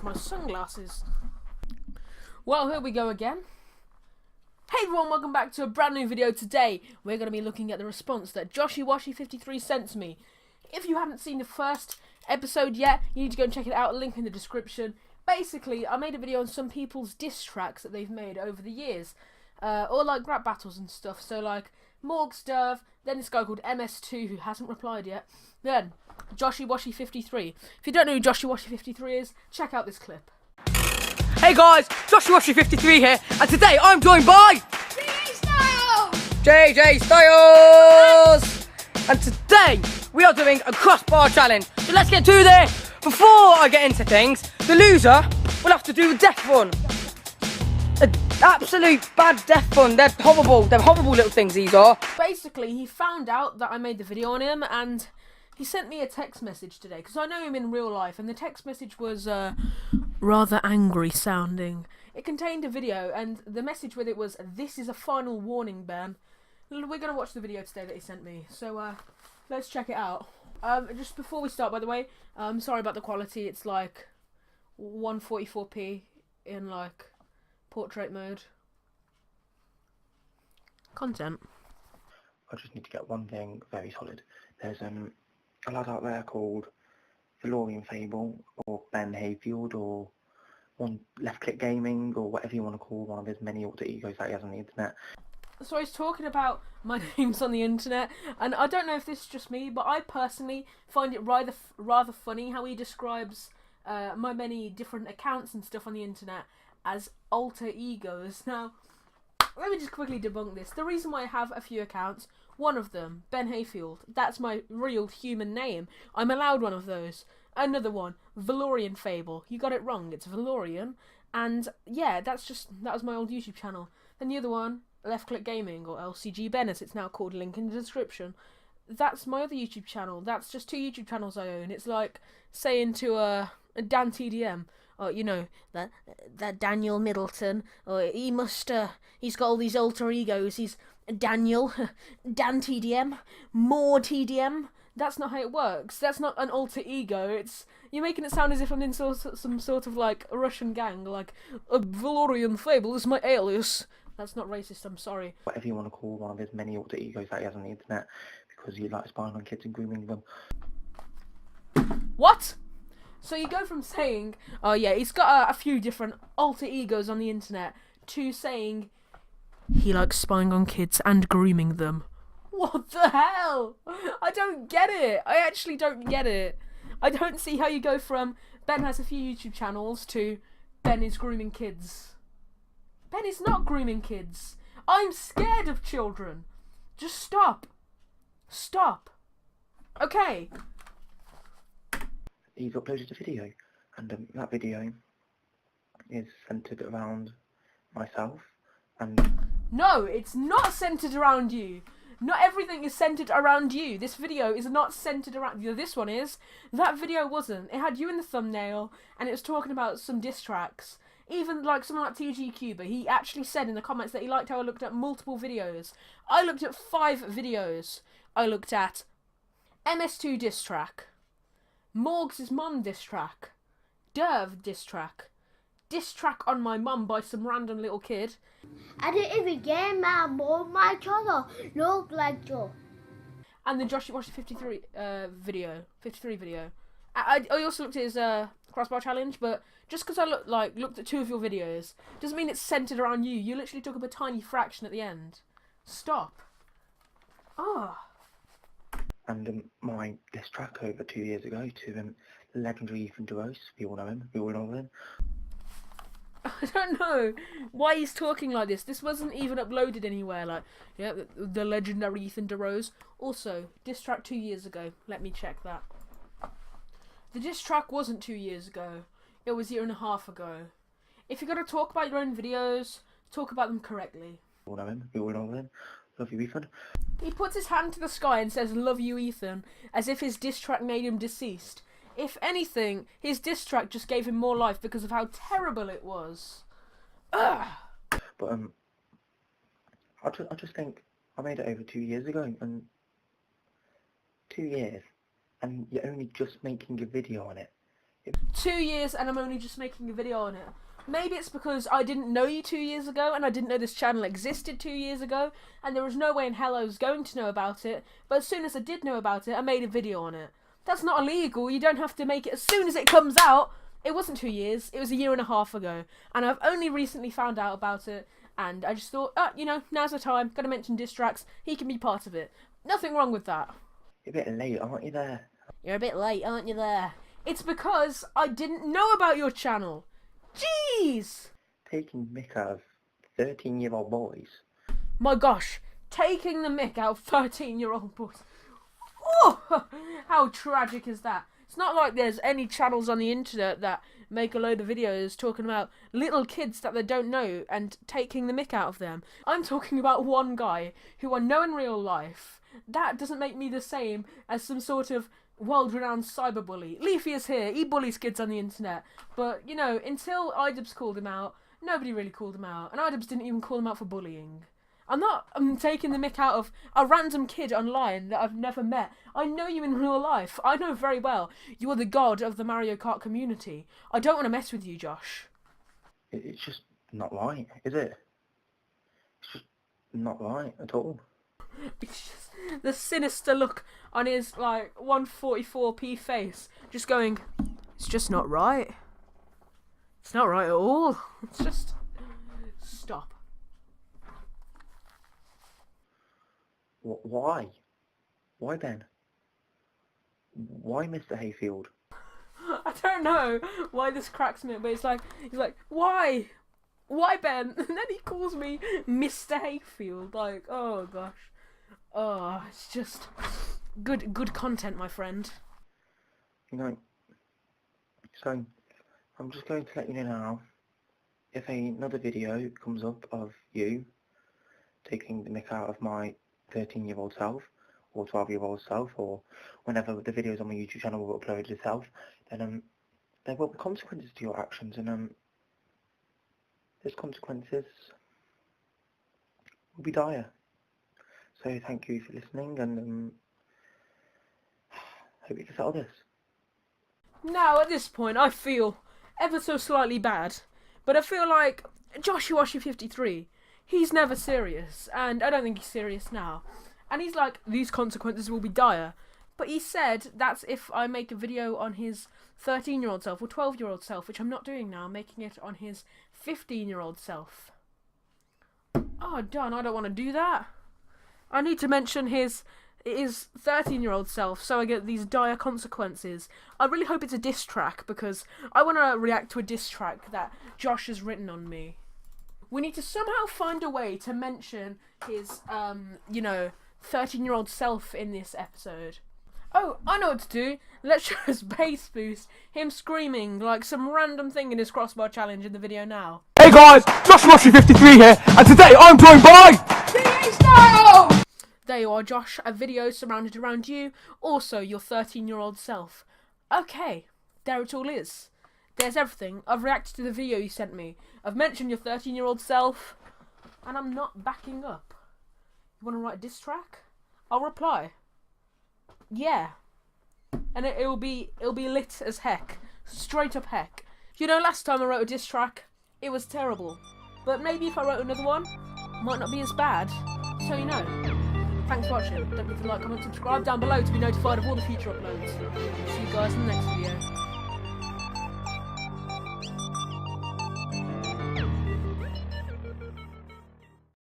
my sunglasses. Well, here we go again. Hey everyone, welcome back to a brand new video. Today we're going to be looking at the response that JoshyWashy53 sent to me. If you haven't seen the first episode yet, you need to go and check it out, link in the description. Basically, I made a video on some people's diss tracks that they've made over the years. Or like rap battles and stuff. So like Morgs Derv, then this guy called MS2 who hasn't replied yet, then JoshyWashy53. If you don't know who JoshyWashy53 is, check out this clip. Hey guys, JoshyWashy53 here, and today I'm joined by JJ Styles! And today we are doing a crossbar challenge. So let's get to this. Before I get into things, the loser will have to do a death run. An absolute bad death run. They're horrible little things these are. Basically, he found out that I made the video on him and he sent me a text message today, because I know him in real life, and the text message was rather angry sounding. It contained a video, and the message with it was, "This is a final warning, Ben." We're going to watch the video today that he sent me, so let's check it out. Just before we start, by the way, sorry about the quality. It's like 144p in like portrait mode. Content. I just need to get one thing very solid. There's a lad out there called Valorian Fable, or Ben Hayfield, or one Left Click Gaming, or whatever you want to call one of his many alter egos that he has on the internet. So he's talking about my names on the internet, and I don't know if this is just me, but I personally find it rather funny how he describes my many different accounts and stuff on the internet as alter egos. Now, let me just quickly debunk this. The reason why I have a few accounts, one of them, Ben Hayfield, that's my real human name. I'm allowed one of those. Another one, Valorian Fable. You got it wrong, it's Valorian. And yeah, that was my old YouTube channel. Then the other one, Left Click Gaming, or LCG Ben as it's now called, link in the description. That's my other YouTube channel. That's just two YouTube channels I own. It's like saying to a Dan TDM, or you know, that Daniel Middleton, or he's got all these alter egos. He's Daniel, Dan TDM, more TDM. That's not how it works. That's not an alter ego. You're making it sound as if I'm in some sort of like Russian gang, like a Valorian Fable is my alias. That's not racist, I'm sorry. Whatever you want to call one of his many alter egos that he has on the internet, because he likes spying on kids and grooming them. What? So you go from saying, oh yeah, he's got a few different alter egos on the internet, to saying he likes spying on kids and grooming them. What the hell? I don't get it. I actually don't get it. I don't see how you go from Ben has a few YouTube channels to Ben is grooming kids. Ben is not grooming kids. I'm scared of children. Just stop. Stop. Okay. He's uploaded a video, and that video is centered around myself, and no, it's not centered around you. Not everything is centered around you. This video is not centered around you. This one is. That video wasn't. It had you in the thumbnail, and it was talking about some diss tracks. Even like someone like TG Cuba, he actually said in the comments that he liked how I looked at multiple videos. I looked at 5 videos. I looked at MS2 diss track, Morgs' mum diss track, Derv diss track on my mum by some random little kid. I didn't even get my mom, my channel look like you. And the JoshyWashy53 video. I also looked at his crossbar challenge, but just because I looked at 2 of your videos doesn't mean it's centered around you. You literally took up a tiny fraction at the end. Stop. Ah. And my diss track over 2 years ago to legendary Ethan DeRose. We all know him. We all know him. I don't know why he's talking like this. This wasn't even uploaded anywhere. Like, yeah, the legendary Ethan DeRose. Also, diss track 2 years ago. Let me check that. The diss track wasn't 2 years ago. It was a year and a half ago. If you're going to talk about your own videos, talk about them correctly. We all know him. We all know him. Love you, Ethan. He puts his hand to the sky and says, "Love you, Ethan," as if his diss track made him deceased. If anything, his diss track just gave him more life because of how terrible it was. Ugh. But I just think I made it over 2 years ago, and 2 years, and you're only just making a video on it. 2 years and I'm only just making a video on it. Maybe it's because I didn't know you 2 years ago and I didn't know this channel existed 2 years ago and there was no way in hell I was going to know about it, but as soon as I did know about it, I made a video on it. That's not illegal, you don't have to make it as soon as it comes out. It wasn't 2 years, it was a year and a half ago, and I've only recently found out about it, and I just thought, you know, now's the time, gotta mention Distrax, he can be part of it. Nothing wrong with that. You're a bit late, aren't you there? You're a bit late, aren't you there? It's because I didn't know about your channel. Jeez! Taking mick out of 13-year-old boys. My gosh, taking the mick out of 13-year-old boys. Oh, how tragic is that? It's not like there's any channels on the internet that make a load of videos talking about little kids that they don't know and taking the mick out of them. I'm talking about one guy who I know in real life. That doesn't make me the same as some sort of world-renowned cyberbully. Leafy is here, he bullies kids on the internet. But, you know, until iDubbbz called him out, nobody really called him out. And iDubbbz didn't even call him out for bullying. I'm taking the mick out of a random kid online that I've never met. I know you in real life. I know very well. You are the god of the Mario Kart community. I don't want to mess with you, Josh. It's just not right, is it? It's just not right at all. It's just the sinister look on his, like, 144p face. Just going, it's just not right. It's not right at all. It's just... Stop. Why? Why, Ben? Why, Mr. Hayfield? I don't know why this cracks me, but he's like, why? Why, Ben? And then he calls me Mr. Hayfield. Like, oh gosh. Oh, it's just good content, my friend. You know, so I'm just going to let you know now, if another video comes up of you taking the mick out of my 13-year-old self, or 12-year-old self, or whenever the videos on my YouTube channel will upload itself, then there will be consequences to your actions, and those consequences will be dire. So thank you for listening, and hope you can settle this. Now, at this point, I feel ever so slightly bad, but I feel like Joshuashi53, he's never serious, and I don't think he's serious now. And he's like, these consequences will be dire. But he said that's if I make a video on his 13-year-old self or 12-year-old self, which I'm not doing now. I'm making it on his 15-year-old self. Oh, darn, I don't want to do that. I need to mention his 13-year-old self so I get these dire consequences. I really hope it's a diss track, because I want to react to a diss track that Josh has written on me. We need to somehow find a way to mention his, 13-year-old self in this episode. Oh, I know what to do. Let's just bass boost him screaming like some random thing in his crossbar challenge in the video now. Hey guys, Josh53 here, and today I'm joined by... There you are, Josh. A video surrounded around you. Also, your 13-year-old self. Okay, there it all is. There's everything. I've reacted to the video you sent me. I've mentioned your 13-year-old self, and I'm not backing up. You want to write a diss track? I'll reply. Yeah. And it'll be lit as heck. Straight up heck. You know, last time I wrote a diss track, it was terrible. But maybe if I wrote another one, it might not be as bad. So you know. Thanks for watching. Don't forget to like, comment, subscribe down below to be notified of all the future uploads. See you guys in the next video.